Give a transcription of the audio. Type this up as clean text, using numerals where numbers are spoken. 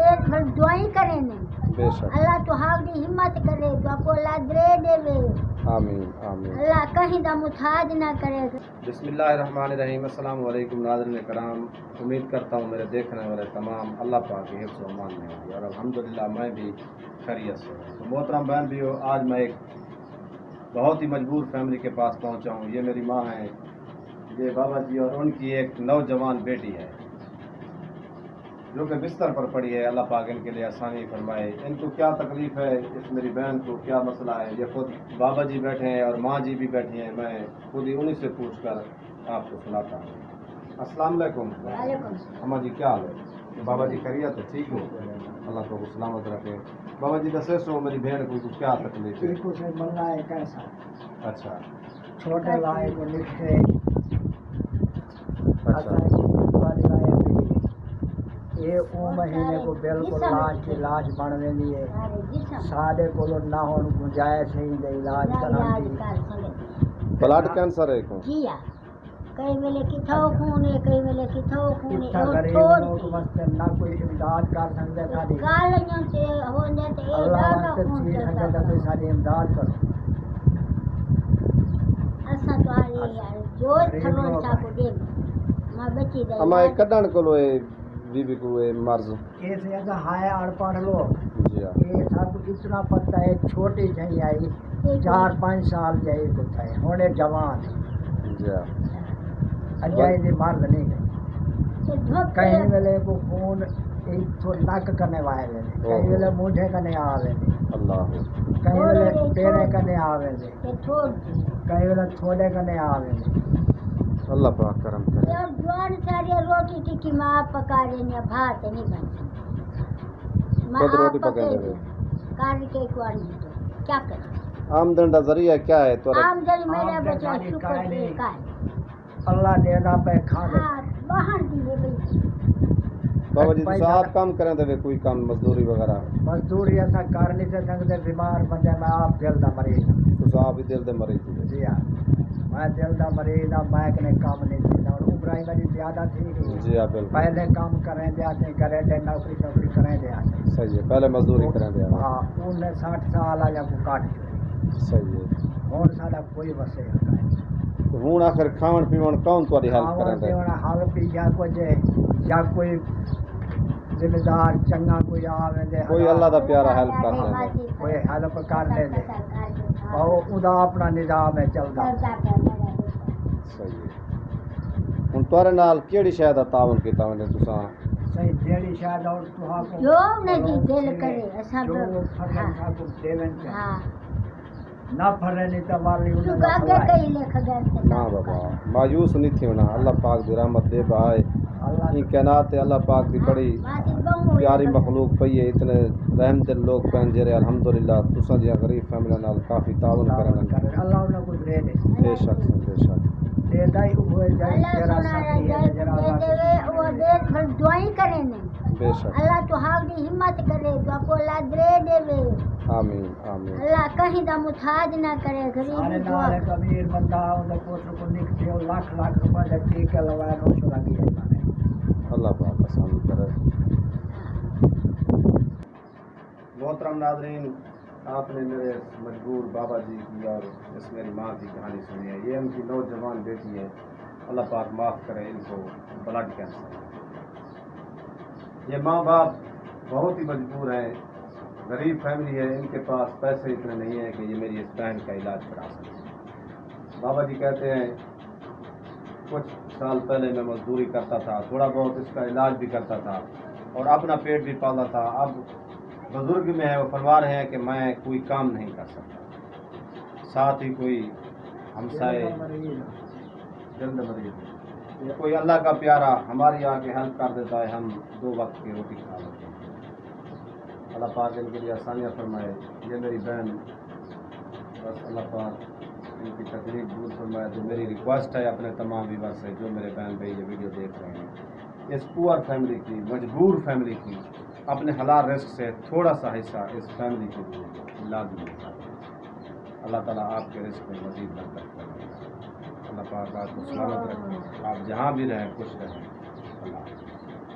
دیر بھر دعائیں کریں نے بے شک اللہ تو ہاؤ دی ہمت کرے تو آپ کو اللہ درے دے وے آمین آمین اللہ کہیں دا محتاج نہ کرے. بسم اللہ الرحمن الرحیم. السلام علیکم ناظرین کرام. امید کرتا ہوں میرے دیکھنے والے تمام اللہ پاک کے حفظ و امان میں ہوں اور الحمدللہ میں بھی خیریت سے ہوں. تو محترم بہن بھی ہو، آج میں ایک بہت ہی مجبور فیملی کے پاس پہنچا ہوں. یہ میری ماں ہیں، یہ بابا جی اور ان کی ایک نوجوان بیٹی ہے جو کہ بستر پر پڑی ہے. اللہ پاک ان کے لیے آسانی فرمائے. ان کو کیا تکلیف ہے، اس میری بہن کو کیا مسئلہ ہے، یہ خود بابا جی بیٹھے ہیں اور ماں جی بھی بیٹھی ہیں. میں خود ہی انہیں سے پوچھ کر آپ کو سناتا ہوں. السلام علیکم. وعلیکم السلام. اماں جی کیا حال ہے؟ بابا جی خیریت ہے؟ ٹھیک ہو؟ اللہ کو سلامت رکھے. بابا جی دسے سو میری بہن کو کیا تکلیف ہے؟ کو سے ملنا ہے کیسا اچھا چھوٹے لائے کو لکھے اچھا یہ او مہینے کو بالکل لاش کی لاش بن ویندی ہے. سارے کو نہ ہون گنجائش ہے دے علاج کران دی. بلڈ کینسر ہے کو جی ہاں کئی ویلے کتھوں خون ہے کئی ویلے کتھوں خون ہے. اتنا غریب لوگ واسطے نہ کوئی امداد کر سکتے ساری گالیاں تے ہوندے تے اے اللہ ڈاڈا واسطے خون چیز چلتا سکے تو ساری امداد کرو. اساں تو آئے یار جو تھلون سا کو دے ماں بچی دے اما ایک کڈن کولو اے بی بی کو اے مرض یہ سے ایسا ہائے اڑ پڑھ لو. جی ہاں یہ سب اتنا پتہ ہے چھوٹی جہی آئی 4-5 سال جہی کو تھے ہونے جوان جی ہاں اجائی دی مرد نہیں ہے. کہیں ویلے کو خون ایک تو نک کنے وائے کہیں ویلے مونڈے کنے آوے اللہ کہیں ویلے پیرے کنے آوے چھوڑ کہیں ویلے تھوڑے کنے آوے. اللہ پاک کرم کرے. یار جوان ساری روٹی ٹکی ماں پکا رہی ہے بھات نہیں بنتی. خود روٹی پکا دے کار کے کوڑ نہیں تو کیا کریں. آمدن کا ذریعہ کیا ہے تو آمدنی میرا بچہ شکر ہے کا اللہ دینا پہ کھانے. ہاں باہر دیے بھائی بابا جی تو آپ کام کریں دے کوئی کام مزدوری وغیرہ مزدوری ایسا کر نہیں سے سکتے. بیمار بندے میں آپ دل دا مریض ہوں. تو آپ ہی دل دے مریض تھے. جی ہاں میں دل دا مریض ہوں. میں کنے کام نہیں دیتا اور عمرائیں میری زیادہ تھی. جی ہاں بالکل پہلے کام کریں دیا سے کریں دے نوکری کریں دیا سے. صحیح ہے پہلے مزدوری کریں دے. ہاں انہیں 60 سال آیا کو کاٹ چکے. صحیح ہے. ہوں سارا کوئی وسے تو ہوں آخر کھاون پیون کون تاری ہیلپ کریں دے؟ حال پی جا کچھ یا کوئی ذمہ دار چنگا کوئی آوے دے کوئی اللہ دا پیارا ہیلپ کر دے. کوئی ہیلپ کر دے دے اور ادا اپنا نظام ہے چلتا. صحیح ہے. ہوں تارے نال کیڑی شے دا تعاون کیتا ونے تساں؟ صحیح جیڑی شاید اور تہا کو جو نہیں دل کرے ایسا جو فصل تھا کو دیون سے ہاں نہ پھرے نہیں تو والی تو انہوں آگے کئی لکھ گئے ہاں بابا مایوس نہیں تھی ہونا. اللہ پاک دی رحمت دے بہائے. یہ کائنات ہے اللہ پاک دی بڑی پیاری مخلوق پئی ہے. اتنے رحم دل لوگ پہن جرے الحمدللہ تساں جی غریب فیملی نال کافی تعاون کرن. اللہ انہوں کو دے دے بے شک بے شک دیتا ہی ہوئے جائے اللہ تیرا سنا ساتھی ہے جرا جائے وہ دیر بھر دعائیں کریں نے بے شک. اللہ تو ہاؤ دی ہمت کرے تو آپ کو اللہ درے دے وے آمین آمین. اللہ کہیں دا محتاج نہ کرے. سارے غریبی نال دعا ایک امیر بندہ انہیں پوتر کو نکتے ہو لاکھ روپے دے ٹیکے لگائے روش لگی ہے سارے. اللہ پاک آسان کرے. محترم ناظرین آپ نے میرے مجبور بابا جی کی اور اس میری ماں کی کہانی سنی ہے. یہ ان کی نوجوان بیٹی ہے. اللہ پاک معاف کرے ان کو بلڈ کینسر. یہ ماں باپ بہت ہی مجبور ہیں. غریب فیملی ہے. ان کے پاس پیسے اتنے نہیں ہیں کہ یہ میری اس بہن کا علاج کرا سکیں. بابا جی کہتے ہیں کچھ سال پہلے میں مزدوری کرتا تھا, تھوڑا بہت اس کا علاج بھی کرتا تھا اور اپنا پیٹ بھی پالتا تھا. اب بزرگ میں ہے, وہ فرما رہے ہیں کہ میں کوئی کام نہیں کر سکتا. ساتھ ہی کوئی ہمسائے جلد مریض کوئی اللہ کا پیارا ہماری آ کے ہیلپ کر دیتا ہے. ہم 2 وقت کی روٹی کھا لیتے ہیں. اللہ پاک ان کے لیے آسانیاں فرمائے. یہ میری بہن بس اللہ پاک ان کی تکلیف دور فرمائے. تو میری ریکویسٹ ہے اپنے تمام ویور سے جو میرے بہن بھائی یہ ویڈیو دیکھ رہے ہیں, اس پور فیملی کی مجبور فیملی کی اپنے حلال رزق سے تھوڑا سا حصہ اس فیملی کے لیے لازمی ہے. اللہ تعالیٰ آپ کے رزق میں مزید برکت کرے. اللہ پاک آپ کو سلامت رکھے. آپ جہاں بھی رہیں خوش رہیں. اللہ